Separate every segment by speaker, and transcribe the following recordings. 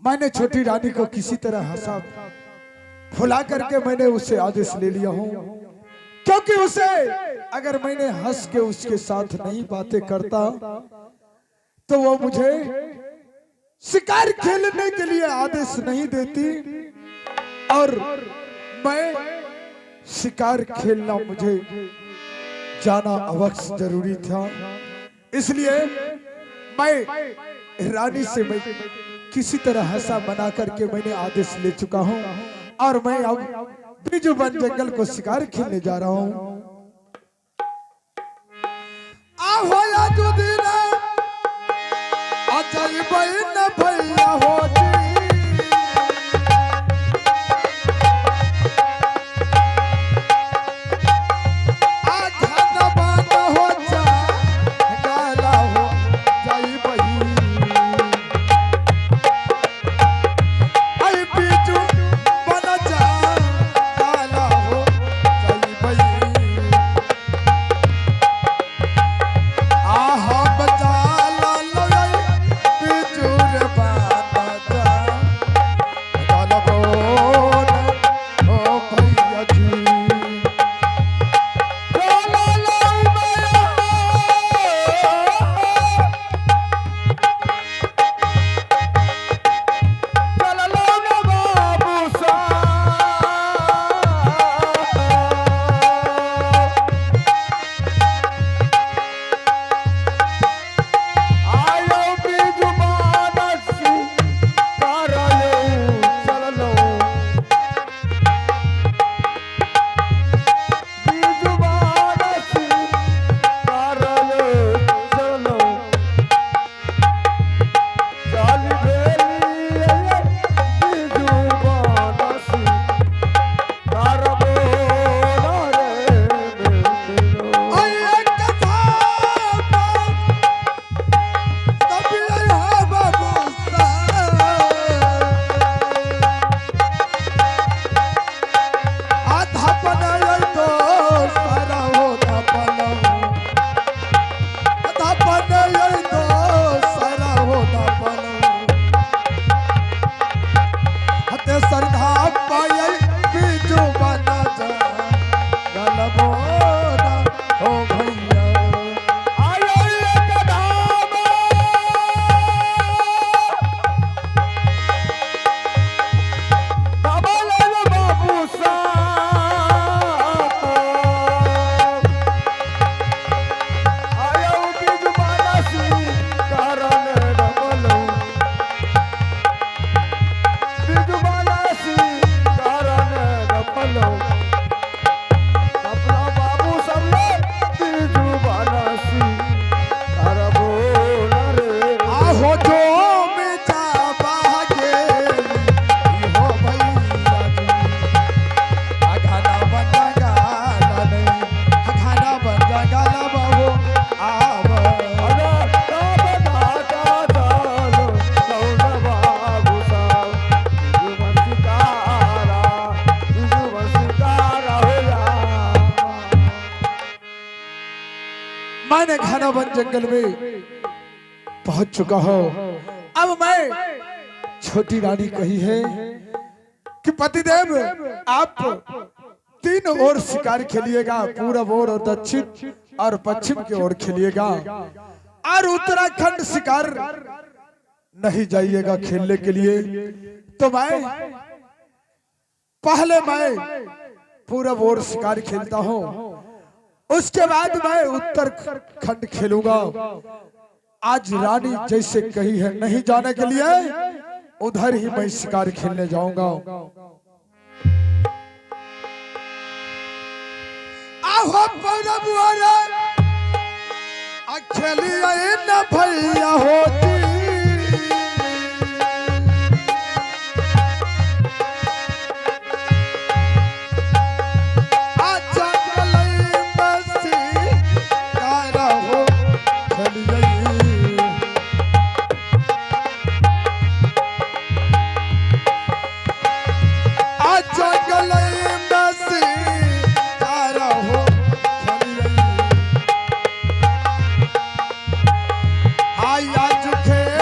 Speaker 1: मैंने छोटी रानी को किसी तरह हंसा फुला करके मैंने उससे आदेश ले लिया हूं, क्योंकि उसे अगर मैंने हंस के उसके साथ नहीं बातें करता तो वो मुझे शिकार खेलने के लिए आदेश नहीं देती, और मैं शिकार खेलना मुझे जाना अवश्य जरूरी था। इसलिए मैं रानी से मैं किसी तरह हंसा बना करके मैंने आदेश ले चुका हूं, और मैं अब बिजू वन जंगल को शिकार खेलने जा रहा हूं। भैया हो मैंने घना वन जंगल में पहुंच चुका हूं। अब मैं छोटी रानी कही है कि पतिदेव आप तीन ओर शिकार खेलिएगा, पूरब ओर और दक्षिण और पश्चिम की ओर खेलिएगा, और उत्तराखंड शिकार नहीं जाइएगा खेलने के लिए। तो मैं पूरब ओर शिकार खेलता हूं, उसके बाद मैं उत्तराखंड खेलूंगा। आज रानी जैसे कही है नहीं जाने के लिए, उधर ही मैं शिकार खेलने जाऊंगा। आहो पूरब ओर खेलिए न भैया होती, आज खेल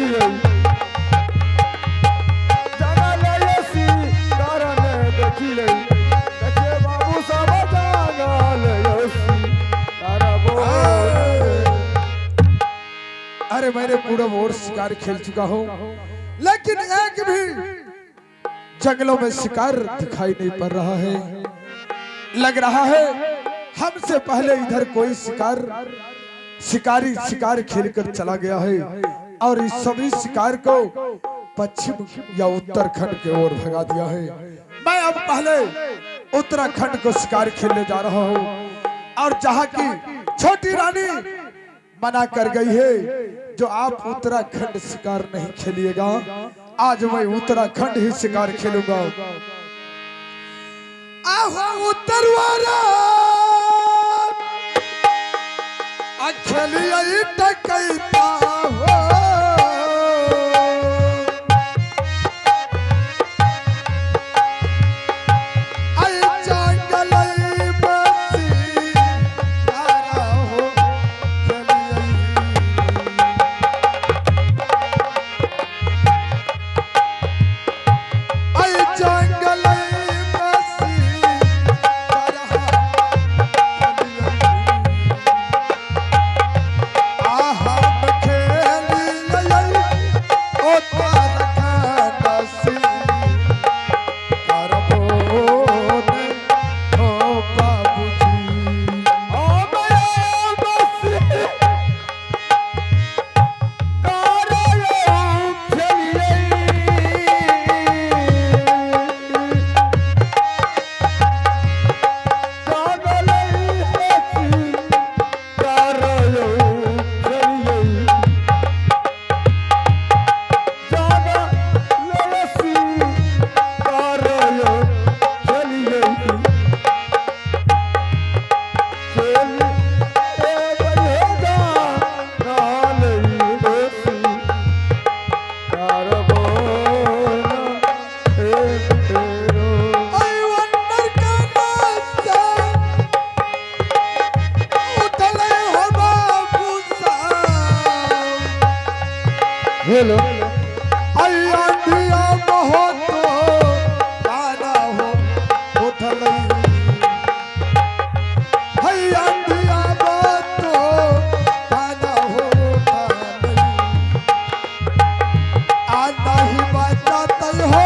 Speaker 2: देखिए जंगल शिकार में देखिए देखिए बाबू सब जंगल शिकार
Speaker 1: अरे मैंने पूरा और शिकार खेल चुका हूँ, लेकिन एक भी जंगलों में शिकार दिखाई नहीं पड़ रहा है। लग रहा है हमसे पहले इधर कोई शिकारी शिकार खेलकर चला गया है और इस सभी शिकार को पश्चिम या उत्तराखंड की ओर भगा दिया है। मैं अब पहले उत्तराखंड को शिकार खेलने जा रहा हूँ और जहाँ की छोटी रानी मना कर गई है जो आप उत्तराखंड शिकार नहीं खेलिएगा, आज मैं उत्तराखंड ही शिकार खेलूंगा। आहो उत्तरवारा खेलिए टकैता हो
Speaker 2: हेलो
Speaker 1: अया दिया बहुत तारा हो उठल हैया दिया बहुत तारा हो उठल आ नहीं बचात हो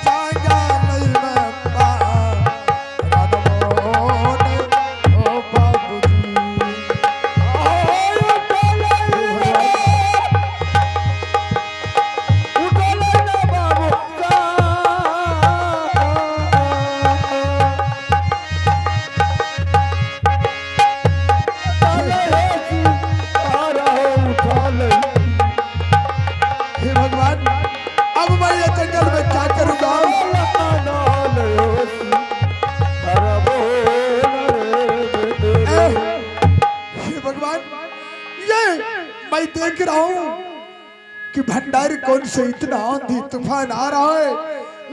Speaker 1: जागा नहीं मैं पा रानमोन ओ बाबूजी मैं देख रहा हूँ कि भंडारी कौन से इतना आंधी तूफान आ रहा है।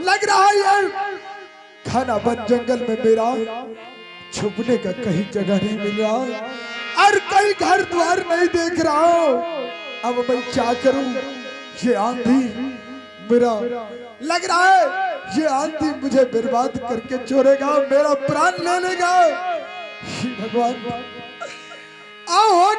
Speaker 1: लग रहा है यार खाना बंद जंगल में मेरा छुपने का कहीं जगह नहीं मिल रहा और कहीं घर द्वार नहीं देख रहा हूँ। अब मैं क्या करूं? ये आंधी मेरा लग रहा है ये आंधी मुझे बर्बाद करके छोड़ेगा, मेरा प्राण ले लेगा। भगवान आओ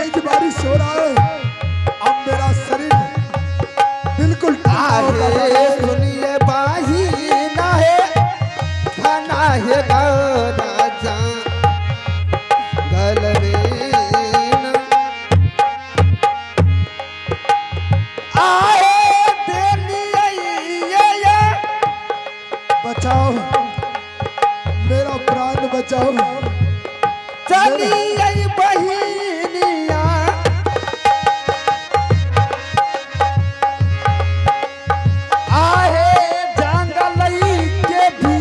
Speaker 1: तेज बारिश हो रहा है, अब मेरा शरीर बिल्कुल
Speaker 2: अरे सुनिए बाही ना है खाना है राजा गल में न आए देनिए
Speaker 1: बचाओ, मेरा प्राण बचाओ।
Speaker 2: चलिए बहिनिया आहे जंगल के भी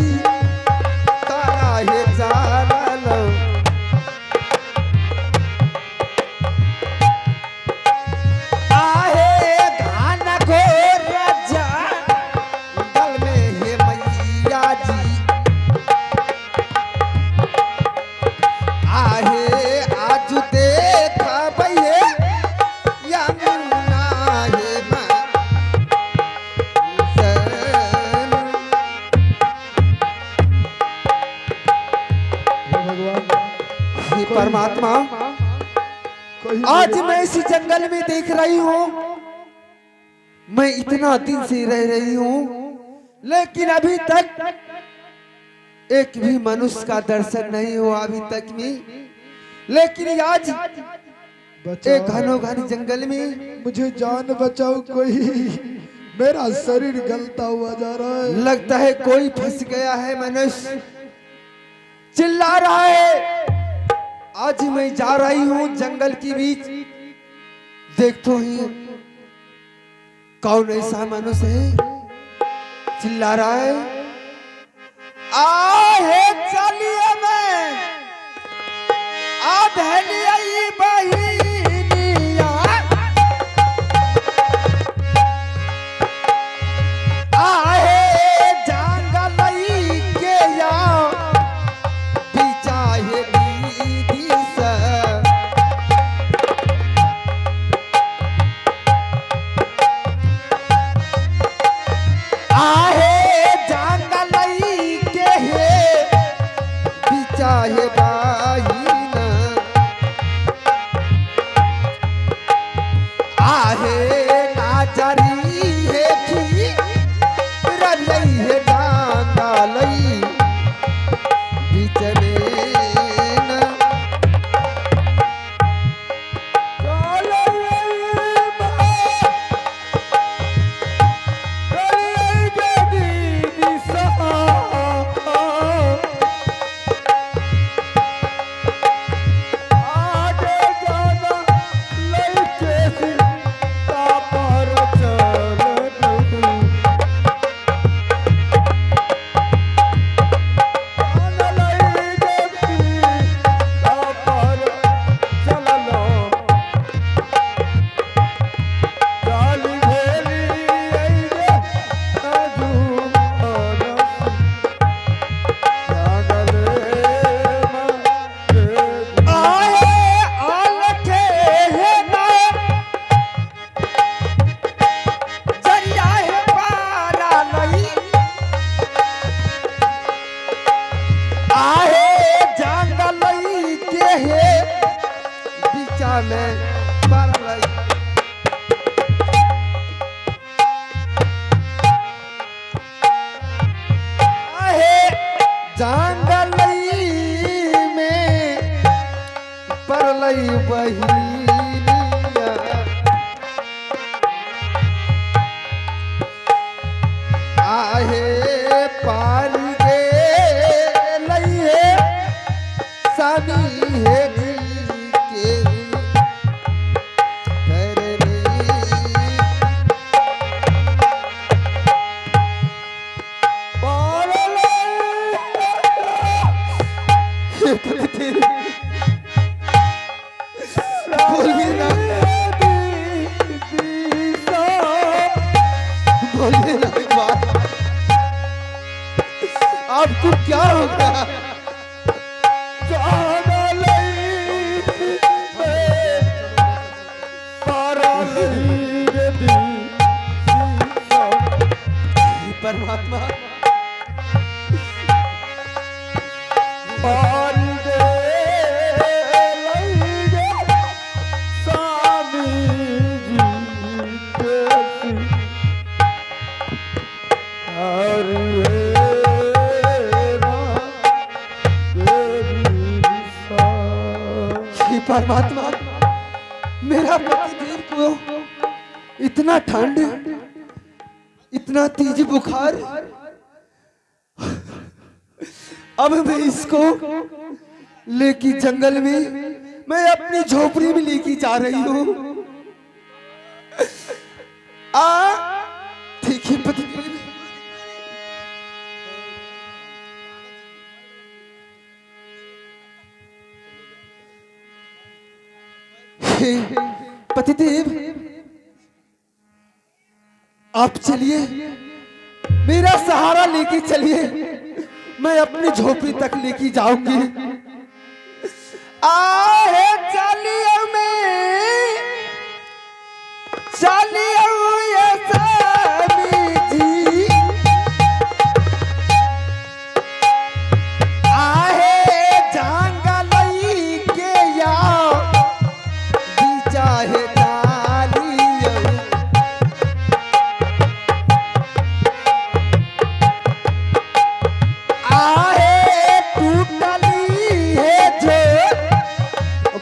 Speaker 2: तारा है जालल आहे घान घोर जंगल में है मैया जी आहे आज देख भैये यमुना है हे परमात्मा,
Speaker 1: कोई
Speaker 2: आज मैं इस जंगल में देख रही हूँ, मैं इतना दिन से रह रही हूँ, लेकिन अभी तक एक भी मनुष्य का दर्शन नहीं हुआ अभी तक में। लेकिन आज एक घनो घन जंगल में
Speaker 1: मुझे जान बचाओ, कोई मेरा शरीर गलता हुआ जा रहा है।
Speaker 2: लगता है कोई फंस गया है, मनुष्य चिल्ला रहा है। आज मैं जा रही हूँ जंगल के बीच, देख तो ही कौन ऐसा मनुष्य है चिल्ला रहा है। आहे चलिए मैं आधलिया बहिनिया आहे जंगल के या बिचाहे दीदी सा आहे चाहे बाहीना आहे नाचरी है की रलई है डांगालई बीच में न आपको क्या हो गया? परमात्मा परमात्मा मेरा पतिदेव को इतना ठंड, इतना तेज बुखार, अब मैं इसको लेके जंगल में मैं अपनी झोपड़ी में लेके जा रही हूँ। देखिए पतिदेव, पतिदेव आप चलिए, मेरा सहारा लेके चलिए, मैं अपनी झोपड़ी तक लेके जाऊंगी। आहे चलिए मैं चलिए ये स्वामी जी, आहे जंगल के या चाहे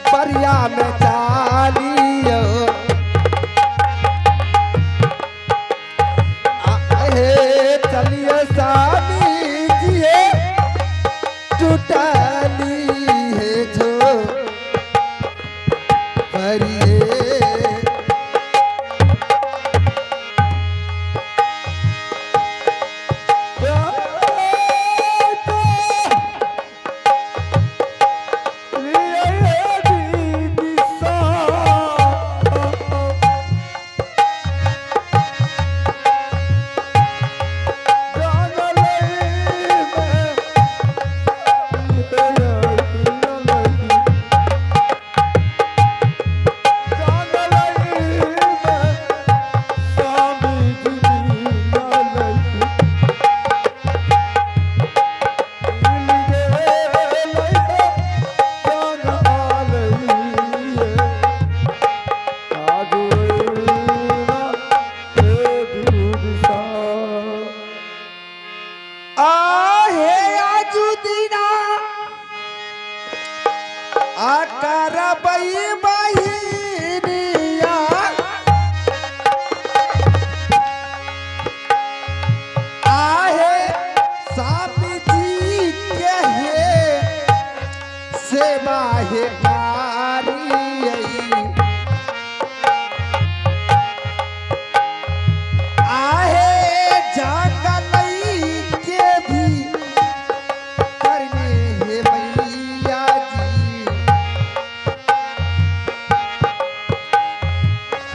Speaker 2: परिया में चालियो, चलिए स्वामी जी टूटली है जो परिए।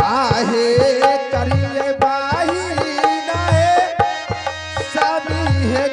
Speaker 1: आहे करिए बाही नए सभी है